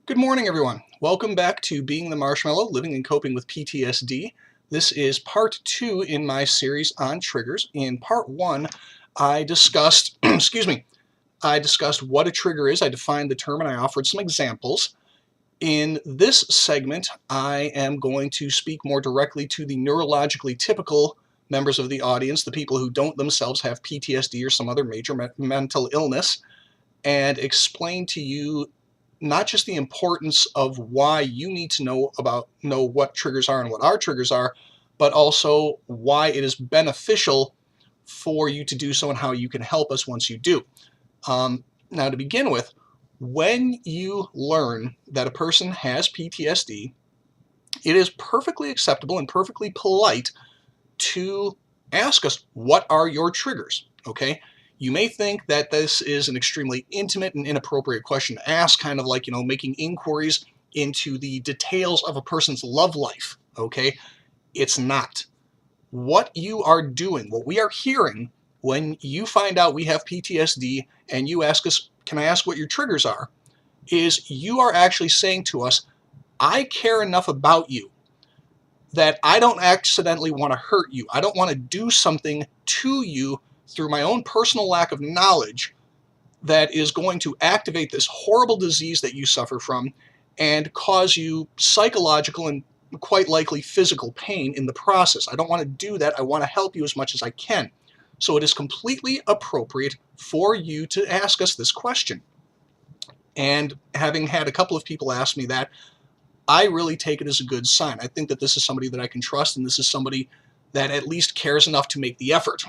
Good morning, everyone. Welcome back to Being the Marshmallow, Living and Coping with PTSD. This is part 2 in my series on triggers. In part 1, I discussed, I discussed what a trigger is. I defined the term and I offered some examples. In this segment, I am going to speak more directly to the neurologically typical members of the audience, the people who don't themselves have PTSD or some other major mental illness, and explain to you not just the importance of why you need to know what triggers are and what our triggers are, but also why it is beneficial for you to do so and how you can help us once you do. Now, to begin with, when you learn that a person has PTSD, it is perfectly acceptable and perfectly polite to ask us, what are your triggers? Okay? You may think that this is an extremely intimate and inappropriate question to ask, kind of like, making inquiries into the details of a person's love life, okay? It's not. What you are doing, what we are hearing when you find out we have PTSD and you ask us, can I ask what your triggers are, is you are actually saying to us, I care enough about you that I don't accidentally want to hurt you. I don't want to do something to you through my own personal lack of knowledge that is going to activate this horrible disease that you suffer from and cause you psychological and quite likely physical pain in the process. I don't want to do that. I want to help you as much as I can. So it is completely appropriate for you to ask us this question. And having had a couple of people ask me that, I really take it as a good sign. I think that this is somebody that I can trust, and this is somebody that at least cares enough to make the effort,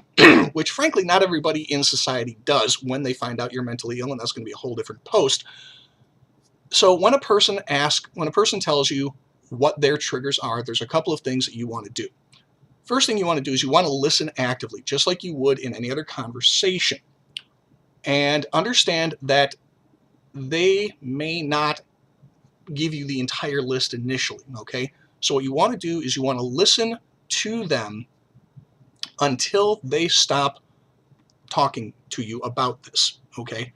which frankly not everybody in society does when they find out you're mentally ill, and that's going to be a whole different post. So when a person tells you what their triggers are, there's a couple of things that you want to do. First thing you want to do is you want to listen actively, just like you would in any other conversation, and understand that they may not give you the entire list initially, okay? So what you want to do is you want to listen to them until they stop talking to you about this, okay?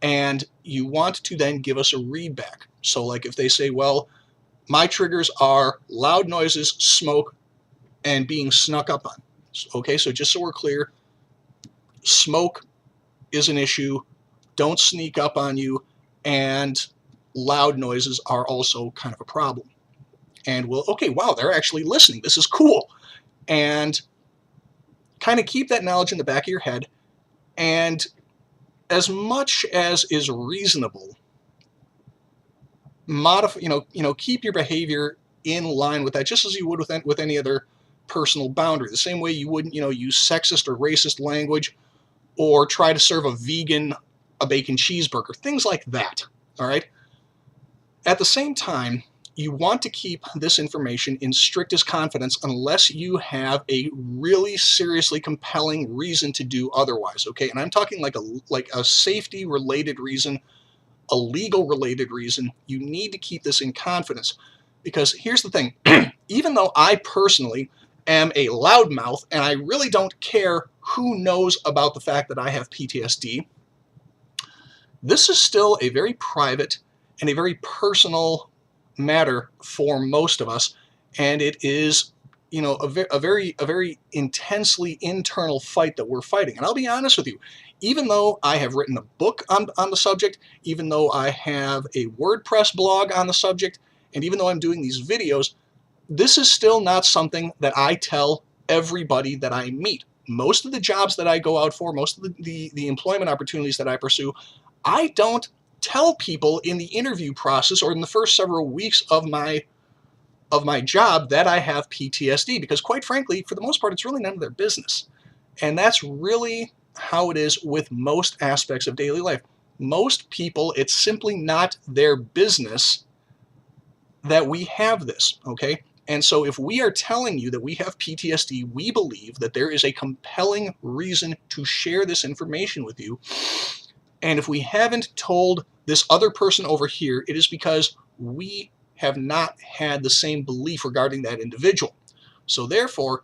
And you want to then give us a read back. So like if they say, well, my triggers are loud noises, smoke, and being snuck up on. Okay, so just so we're clear, smoke is an issue, don't sneak up on you, and loud noises are also kind of a problem. And we'll, okay, wow, they're actually listening. This is cool. And kind of keep that knowledge in the back of your head. And as much as is reasonable, modify, keep your behavior in line with that, just as you would with any other personal boundary. The same way you wouldn't, use sexist or racist language or try to serve a vegan a bacon cheeseburger, things like that. All right. At the same time, you want to keep this information in strictest confidence unless you have a really seriously compelling reason to do otherwise, okay? And I'm talking like a safety-related reason, a legal-related reason. You need to keep this in confidence because here's the thing. Even though I personally am a loudmouth and I really don't care who knows about the fact that I have PTSD, this is still a very private and a very personal matter for most of us, and it is, a very intensely internal fight that we're fighting. And I'll be honest with you, even though I have written a book on the subject, even though I have a WordPress blog on the subject, and even though I'm doing these videos, this is still not something that I tell everybody that I meet. Most of the jobs that I go out for, most of the employment opportunities that I pursue, I don't tell people in the interview process or in the first several weeks of my job that I have PTSD, because quite frankly, for the most part, it's really none of their business. And that's really how it is with most aspects of daily life. Most people, it's simply not their business that we have this, okay? And so if we are telling you that we have PTSD, we believe that there is a compelling reason to share this information with you. And if we haven't told this other person over here, it is because we have not had the same belief regarding that individual. So therefore,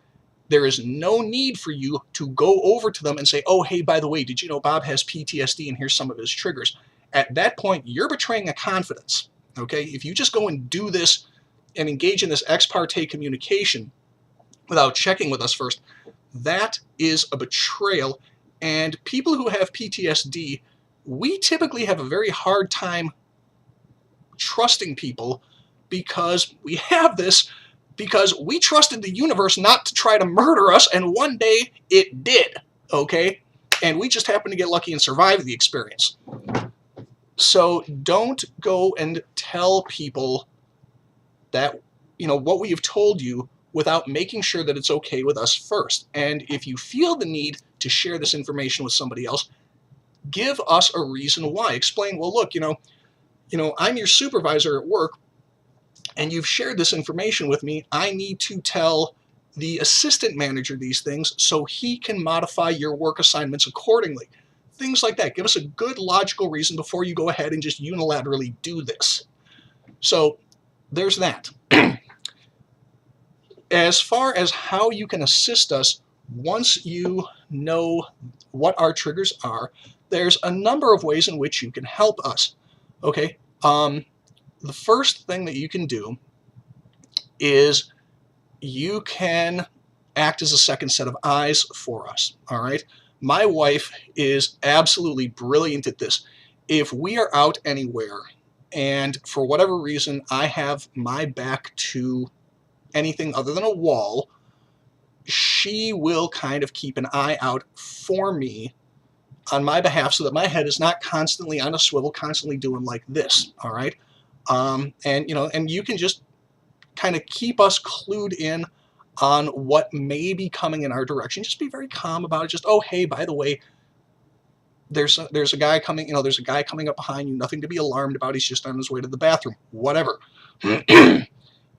there is no need for you to go over to them and say, oh, hey, by the way, did you know Bob has PTSD and here's some of his triggers? At that point, you're betraying a confidence. okay? If you just go and do this and engage in this ex parte communication without checking with us first, that is a betrayal. And people who have PTSD, we typically have a very hard time trusting people because we have this, because we trusted the universe not to try to murder us, and one day it did, okay? And we just happened to get lucky and survive the experience. So don't go and tell people that, what we have told you without making sure that it's okay with us first. And if you feel the need to share this information with somebody else, give us a reason why. Explain, well, look, I'm your supervisor at work, and you've shared this information with me. I need to tell the assistant manager these things so he can modify your work assignments accordingly. Things like that. Give us a good logical reason before you go ahead and just unilaterally do this. So there's that. As far as how you can assist us once you know what our triggers are, there's a number of ways in which you can help us. Okay, the first thing that you can do is you can act as a second set of eyes for us, all right? My wife is absolutely brilliant at this. If we are out anywhere and for whatever reason I have my back to anything other than a wall, she will kind of keep an eye out for me on my behalf so that my head is not constantly on a swivel, constantly doing like this, all right? And you can just kind of keep us clued in on what may be coming in our direction. Just be very calm about it. Just, oh, hey, by the way, there's a guy coming, there's a guy coming up behind you, nothing to be alarmed about. He's just on his way to the bathroom, whatever.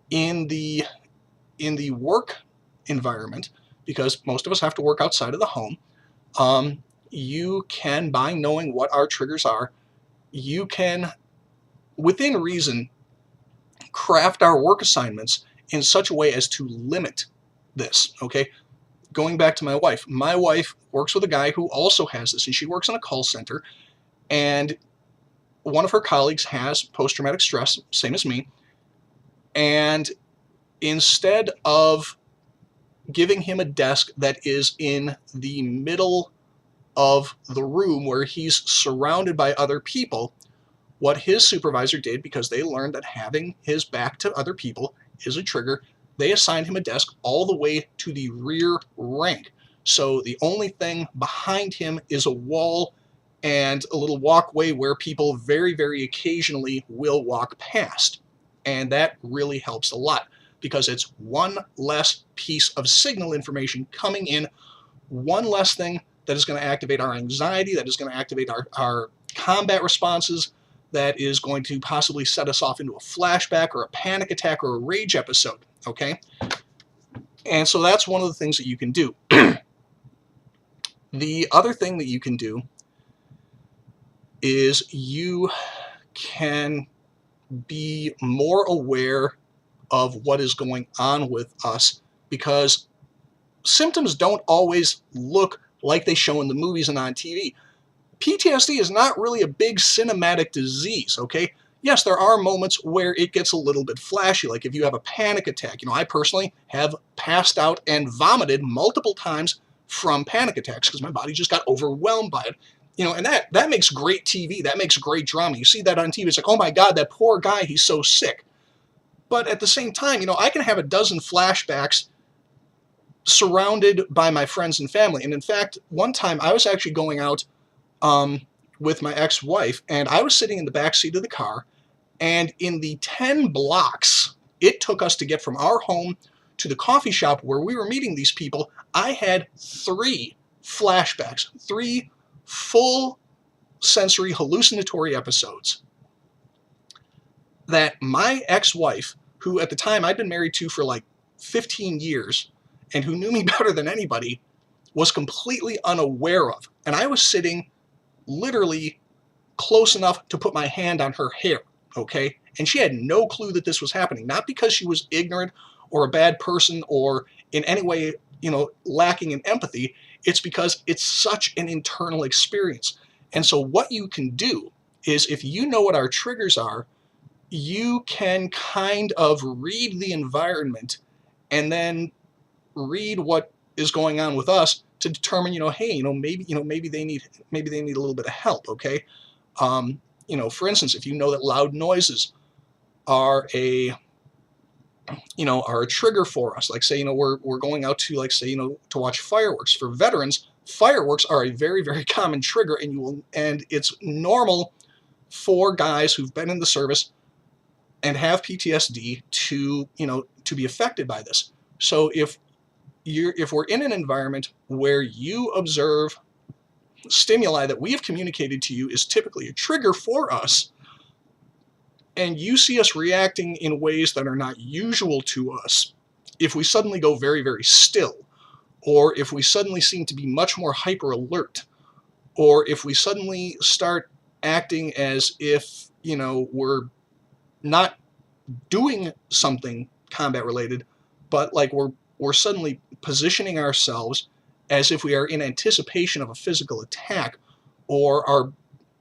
In the work environment, because most of us have to work outside of the home, you can, by knowing what our triggers are, you can, within reason, craft our work assignments in such a way as to limit this, okay? Going back to my wife works with a guy who also has this, and she works in a call center, and one of her colleagues has post-traumatic stress, same as me, and instead of giving him a desk that is in the middle of the room where he's surrounded by other people, what his supervisor did, because they learned that having his back to other people is a trigger, they assigned him a desk all the way to the rear rank. So the only thing behind him is a wall and a little walkway where people very, very occasionally will walk past. And that really helps a lot because it's one less piece of signal information coming in, one less thing that is going to activate our anxiety, that is going to activate our combat responses, that is going to possibly set us off into a flashback or a panic attack or a rage episode, okay? And so that's one of the things that you can do. The other thing that you can do is you can be more aware of what is going on with us, because symptoms don't always look like they show in the movies and on TV. PTSD is not really a big cinematic disease, okay? Yes, there are moments where it gets a little bit flashy, like if you have a panic attack. I personally have passed out and vomited multiple times from panic attacks because my body just got overwhelmed by it. And that makes great TV. That makes great drama. You see that on TV. It's like, oh my God, that poor guy, he's so sick. But at the same time, I can have a dozen flashbacks surrounded by my friends and family. And in fact, one time I was actually going out with my ex-wife, and I was sitting in the back seat of the car, and in the 10 blocks it took us to get from our home to the coffee shop where we were meeting these people, I had 3 flashbacks, 3 full sensory hallucinatory episodes that my ex-wife, who at the time I'd been married to for like 15 years and who knew me better than anybody, was completely unaware of. And I was sitting literally close enough to put my hand on her hair, okay? And she had no clue that this was happening, not because she was ignorant or a bad person or in any way, lacking in empathy. It's because it's such an internal experience. And so what you can do is, if you know what our triggers are, you can kind of read the environment and then read what is going on with us to determine, hey, maybe they need a little bit of help. Okay. For instance, if you know that loud noises are a trigger for us, like say, we're going out to, like say, to watch fireworks. For veterans, fireworks are a very, very common trigger, and it's normal for guys who've been in the service and have PTSD to be affected by this. So if we're in an environment where you observe stimuli that we have communicated to you is typically a trigger for us, and you see us reacting in ways that are not usual to us, if we suddenly go very, very still, or if we suddenly seem to be much more hyper alert, or if we suddenly start acting as if, we're not doing something combat related, but like we're suddenly positioning ourselves as if we are in anticipation of a physical attack, or our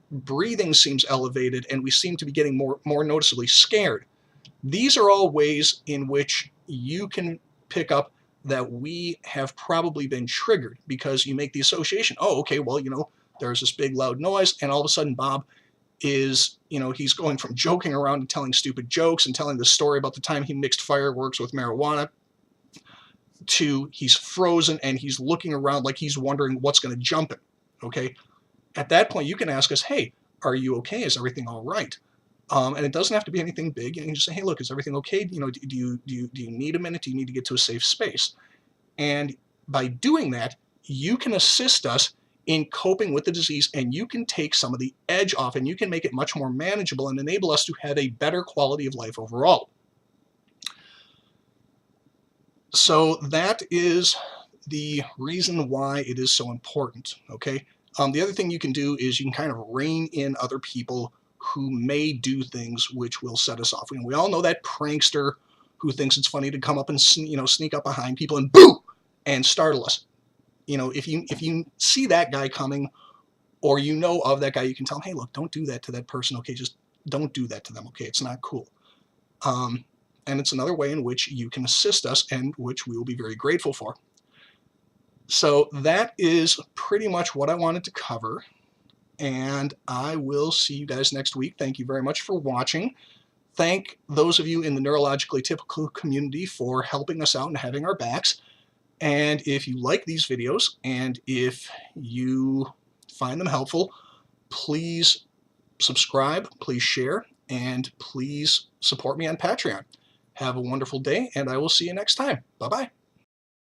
breathing seems elevated and we seem to be getting more noticeably scared. These are all ways in which you can pick up that we have probably been triggered, because you make the association. Oh, okay, well, there's this big loud noise, and all of a sudden Bob is, he's going from joking around and telling stupid jokes and telling the story about the time he mixed fireworks with marijuana, to he's frozen and he's looking around like he's wondering what's going to jump him. Okay. At that point, you can ask us, hey, are you okay? Is everything all right? And it doesn't have to be anything big. You can just say, hey, look, is everything okay? Do you need a minute? Do you need to get to a safe space? And by doing that, you can assist us in coping with the disease, and you can take some of the edge off, and you can make it much more manageable and enable us to have a better quality of life overall. So that is the reason why it is so important. Okay. The other thing you can do is you can kind of rein in other people who may do things which will set us off. We all know that prankster who thinks it's funny to come up and sneak up behind people and boo and startle us. If you see that guy coming, or of that guy, you can tell him, hey, look, don't do that to that person. Okay, just don't do that to them. Okay, it's not cool. And it's another way in which you can assist us, and which we will be very grateful for. So that is pretty much what I wanted to cover, and I will see you guys next week. Thank you very much for watching. Thank those of you in the neurologically typical community for helping us out and having our backs. And if you like these videos, and if you find them helpful, please subscribe, please share, and please support me on Patreon. Have a wonderful day, and I will see you next time. Bye-bye.